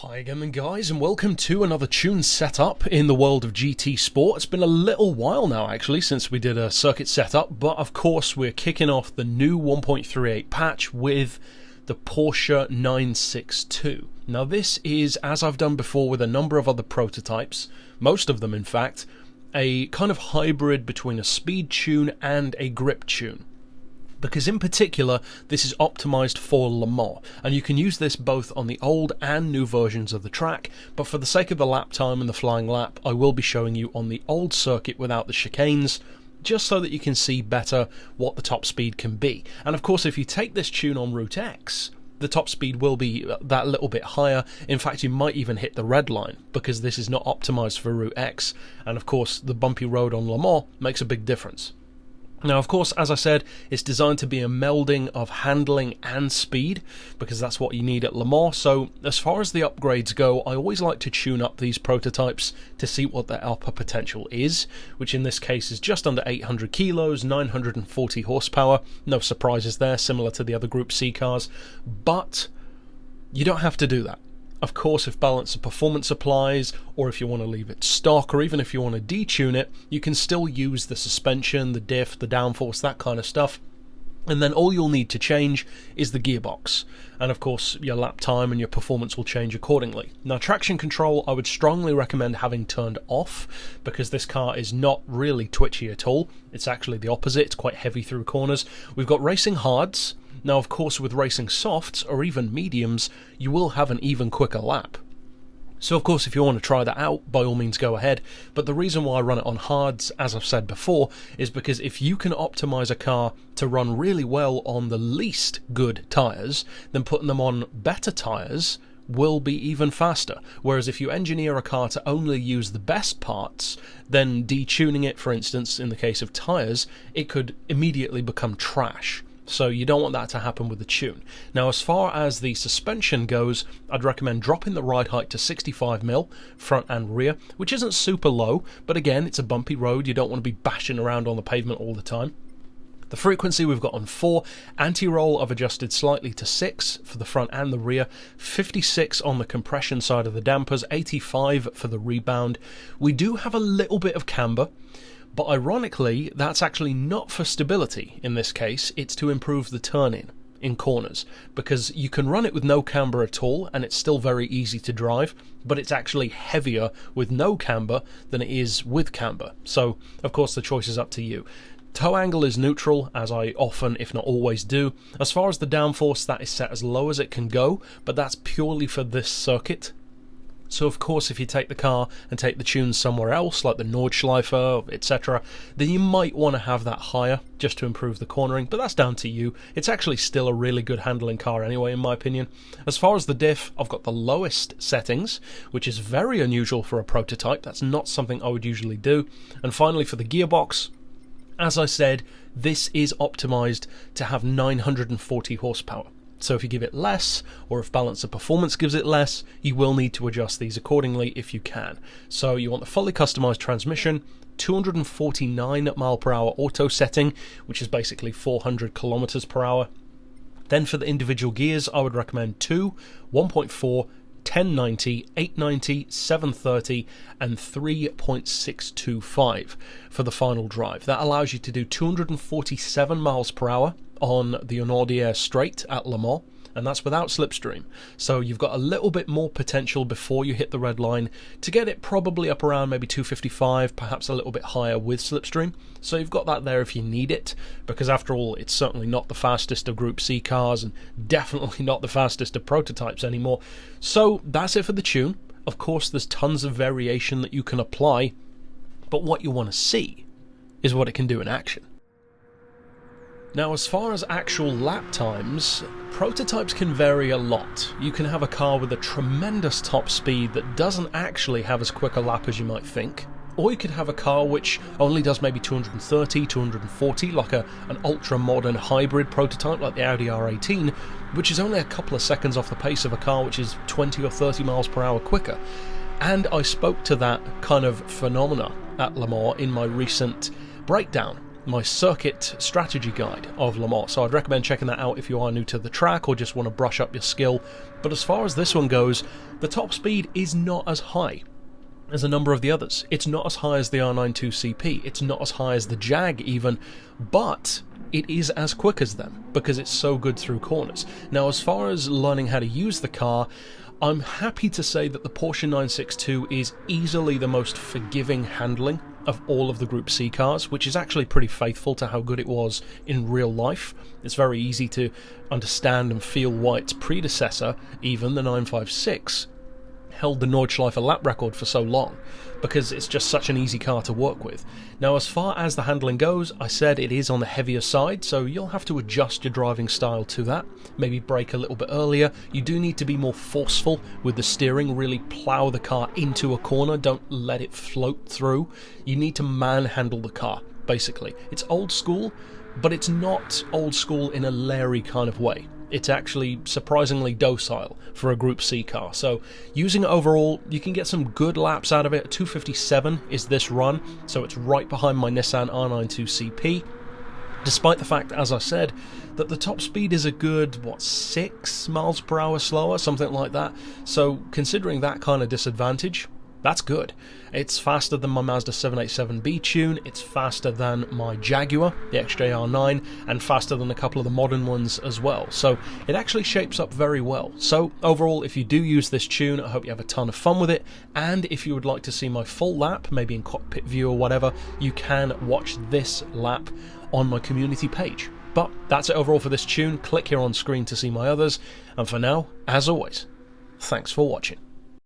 Hi again guys, and welcome to another tune setup in the world of GT Sport. It's been a little while now actually since we did a circuit setup, but of course we're kicking off the new 1.38 patch with the Porsche 962. Now this is, as I've done before with a number of other prototypes, most of them in fact, a kind of hybrid between a speed tune and a grip tune. Because in particular, this is optimized for Le Mans, and you can use this both on the old and new versions of the track, but for the sake of the lap time and the flying lap, I will be showing you on the old circuit without the chicanes, just so that you can see better what the top speed can be. And of course, if you take this tune on Route X, the top speed will be that little bit higher. In fact, you might even hit the red line, because this is not optimized for Route X, and of course, the bumpy road on Le Mans makes a big difference. Now, of course, as I said, it's designed to be a melding of handling and speed, because that's what you need at Le Mans. So, as far as the upgrades go, I always like to tune up these prototypes to see what their upper potential is, which in this case is just under 800 kilos, 940 horsepower. No surprises there, similar to the other Group C cars, but you don't have to do that. Of course, if balance of performance applies, or if you want to leave it stock, or even if you want to detune it, you can still use the suspension, the diff, the downforce, that kind of stuff. And then all you'll need to change is the gearbox. And of course, your lap time and your performance will change accordingly. Now, traction control, I would strongly recommend having turned off, because this car is not really twitchy at all. It's actually the opposite. It's quite heavy through corners. We've got racing hards. Now, of course, with racing softs, or even mediums, you will have an even quicker lap. So, of course, if you want to try that out, by all means go ahead. But the reason why I run it on hards, as I've said before, is because if you can optimize a car to run really well on the least good tyres, then putting them on better tyres will be even faster. Whereas if you engineer a car to only use the best parts, then detuning it, for instance, in the case of tyres, it could immediately become trash. So you don't want that to happen with the tune. Now, as far as the suspension goes, I'd recommend dropping the ride height to 65mm, front and rear, which isn't super low, but again, it's a bumpy road, you don't want to be bashing around on the pavement all the time. The frequency we've got on 4, anti-roll I've adjusted slightly to 6 for the front and the rear, 56 on the compression side of the dampers, 85 for the rebound. We do have a little bit of camber, but ironically, that's actually not for stability in this case, it's to improve the turn-in corners, because you can run it with no camber at all and it's still very easy to drive, but it's actually heavier with no camber than it is with camber. So, of course, the choice is up to you. Toe angle is neutral, as I often, if not always, do. As far as the downforce, that is set as low as it can go, but that's purely for this circuit. So of course, if you take the car and take the tunes somewhere else, like the Nordschleifer, etc., then you might want to have that higher, just to improve the cornering, but that's down to you. It's actually still a really good handling car anyway, in my opinion. As far as the diff, I've got the lowest settings, which is very unusual for a prototype. That's not something I would usually do. And finally, for the gearbox, as I said, this is optimized to have 940 horsepower. So if you give it less, or if balance of performance gives it less, you will need to adjust these accordingly if you can. So you want the fully customized transmission, 249 mph auto setting, which is basically 400 kilometers per hour. Then for the individual gears, I would recommend 2, 1.4, 1090, 890, 730 and 3.625 for the final drive. That allows you to do 247 miles per hour on the Untitled straight at Le Mans, and that's without slipstream. So you've got a little bit more potential before you hit the red line to get it probably up around maybe 255, perhaps a little bit higher with slipstream. So you've got that there if you need it, because after all, it's certainly not the fastest of Group C cars and definitely not the fastest of prototypes anymore. So that's it for the tune. Of course, there's tons of variation that you can apply, but what you want to see is what it can do in action. Now, as far as actual lap times, prototypes can vary a lot. You can have a car with a tremendous top speed that doesn't actually have as quick a lap as you might think. Or you could have a car which only does maybe 230, 240, like an ultra-modern hybrid prototype like the Audi R18, which is only a couple of seconds off the pace of a car which is 20 or 30 miles per hour quicker. And I spoke to that kind of phenomena at Le Mans in my recent breakdown my circuit strategy guide of Le Mans, so I'd recommend checking that out if you are new to the track or just want to brush up your skill. But as far as this one goes, the top speed is not as high as a number of the others. It's not as high as the R92CP, it's not as high as the Jag even, but it is as quick as them because it's so good through corners. Now, as far as learning how to use the car, I'm happy to say that the Porsche 962 is easily the most forgiving handling of all of the Group C cars, which is actually pretty faithful to how good it was in real life. It's very easy to understand and feel why its predecessor, even the 956, held the Nordschleife lap record for so long, because it's just such an easy car to work with. Now, as far as the handling goes, I said it is on the heavier side, so you'll have to adjust your driving style to that. Maybe brake a little bit earlier. You do need to be more forceful with the steering, really plow the car into a corner, don't let it float through. You need to manhandle the car, basically. It's old school, but it's not old school in a Larry kind of way. It's actually surprisingly docile for a Group C car. So using it overall, you can get some good laps out of it. 257 is this run, so it's right behind my Nissan R92CP. Despite the fact, as I said, that the top speed is a good, 6 miles per hour slower, something like that. So considering that kind of disadvantage, that's good. It's faster than my Mazda 787B tune, it's faster than my Jaguar, the XJR9, and faster than a couple of the modern ones as well. So it actually shapes up very well. So overall, if you do use this tune, I hope you have a ton of fun with it, and if you would like to see my full lap, maybe in cockpit view or whatever, you can watch this lap on my community page. But that's it overall for this tune. Click here on screen to see my others, and for now, as always, thanks for watching.